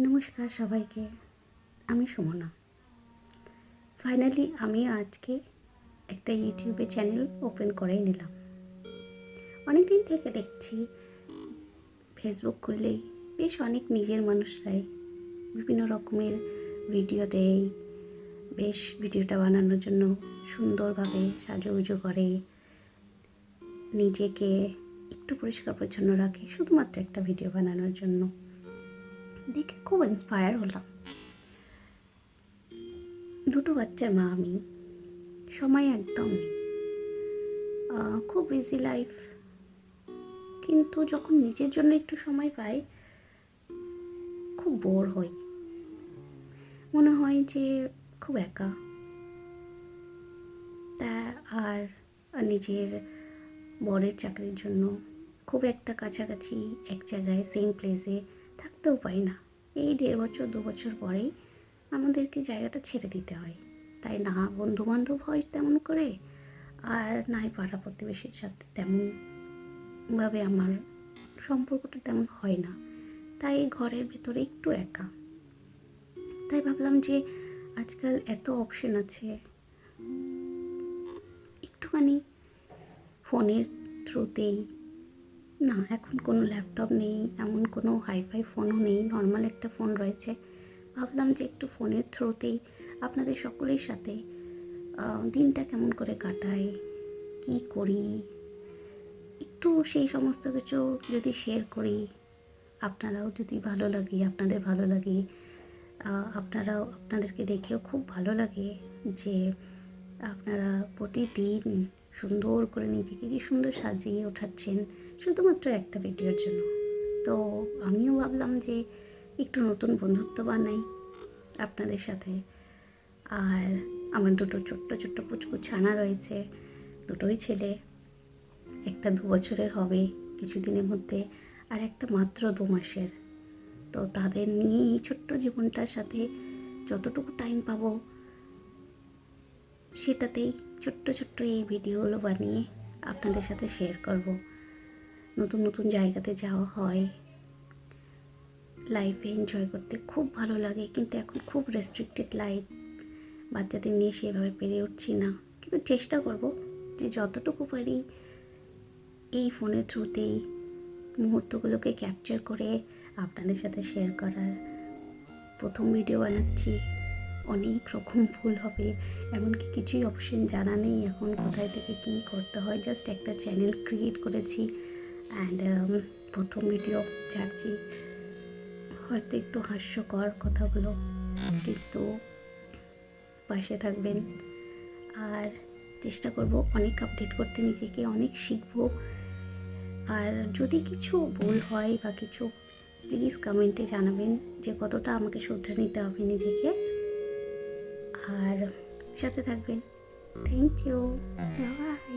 নমস্কার সবাইকে। আমি সুমনা। ফাইনালি আমি আজকে একটা ইউটিউবে চ্যানেল ওপেন করেই নিলাম। অনেক দিন থেকে দেখছি ফেসবুক খুললেই বেশ অনেক নিজের মানুষরাই বিভিন্ন রকমের ভিডিও দেয়। বেশ ভিডিওটা বানানোর জন্য সুন্দরভাবে সাজুগুজু করে, নিজেকে একটু পরিষ্কার পরিচ্ছন্ন রাখে শুধুমাত্র একটা ভিডিও বানানোর জন্য। দেখে খুব ইন্সপায়ার হলাম। দুটো বাচ্চার মা আমি, সময় একদম নেই, খুব বিজি লাইফ। কিন্তু যখন নিজের জন্য একটু সময় পাই খুব বোর হই, মনে হয় যে খুব একা। তা আর নিজের বরের চাকরির জন্য খুব একটা কাছাকাছি এক জায়গায় সেম প্লেসে থাকতেও পাই না। এই 1.5 বছর 2 বছর পরেই আমাদেরকে জায়গাটা ছেড়ে দিতে হয়। তাই না বন্ধুবান্ধব হয় তেমন করে, আর নাই পাড়া প্রতিবেশীর সাথে তেমনভাবে আমার সম্পর্কটা তেমন হয় না। তাই ঘরের ভেতরে একটু একা। তাই ভাবলাম যে আজকাল এত অপশন আছে, একটুখানি ফোনের থ্রুতেই, না এখন কোনো ল্যাপটপ নেই, এমন কোনো হাইফাই ফোনও নেই, নর্মাল একটা ফোন রয়েছে। ভাবলাম যে একটু ফোনের থ্রুতেই আপনাদের সকলের সাথে দিনটা কেমন করে কাটাই, কি করি, একটু সেই সমস্ত কিছু যদি শেয়ার করি, আপনারাও যদি ভালো লাগে, আপনাদের ভালো লাগে, আপনাদেরকে দেখেও খুব ভালো লাগে যে আপনারা প্রতিদিন সুন্দর করে নিজেকে কি সুন্দর সাজিয়ে ওঠাচ্ছেন শুধুমাত্র একটা ভিডিওর জন্য। তো আমিও ভাবলাম যে একটু নতুন বন্ধুত্ব বানাই আপনাদের সাথে। আর আমার দুটো ছোট্ট ছোট্ট পুচকু ছানা রয়েছে, দুটোই ছেলে। একটা 2 বছরের হবে কিছুদিনের মধ্যে, আর একটা মাত্র 2 মাসের। তো তাদের নিয়ে এই ছোট্ট জীবনটার সাথে যতটুকু টাইম পাবো সেটাতেই ছোট্ট ছোট্ট এই ভিডিওগুলো বানিয়ে আপনাদের সাথে শেয়ার করব। নতুন নতুন জায়গাতে যাওয়া হয়, লাইফে এনজয় করতে খুব ভালো লাগে, কিন্তু এখন খুব রেস্ট্রিক্টেড লাইফ, বাচ্চাদের নিয়ে সেভাবে পেরে উঠছি না। কিন্তু চেষ্টা করব যে যতটুকু পারি এই ফোনের থ্রুতেই মুহূর্তগুলোকে ক্যাপচার করে আপনাদের সাথে শেয়ার করার। প্রথম ভিডিও বানাচ্ছি, অনেক রকম ভুল হবে, এমনকি কিছুই অপশন জানা নেই এখন কোথায় থেকে কী করতে হয়। জাস্ট একটা চ্যানেল ক্রিয়েট করেছি অ্যান্ড প্রথম ভিডিও ছাড়ছি। হয়তো একটু হাস্যকর কথাগুলো, কিন্তু পাশে থাকবেন। আর চেষ্টা করব অনেক আপডেট করতে নিজেকে, অনেক শিখবো। আর যদি কিছু ভুল হয় বা কিছু, প্লিজ কমেন্টে জানাবেন যে কতটা আমাকে শুধরে নিতে হবে নিজেকে। আর সাথে থাকবেন। Thank you, by.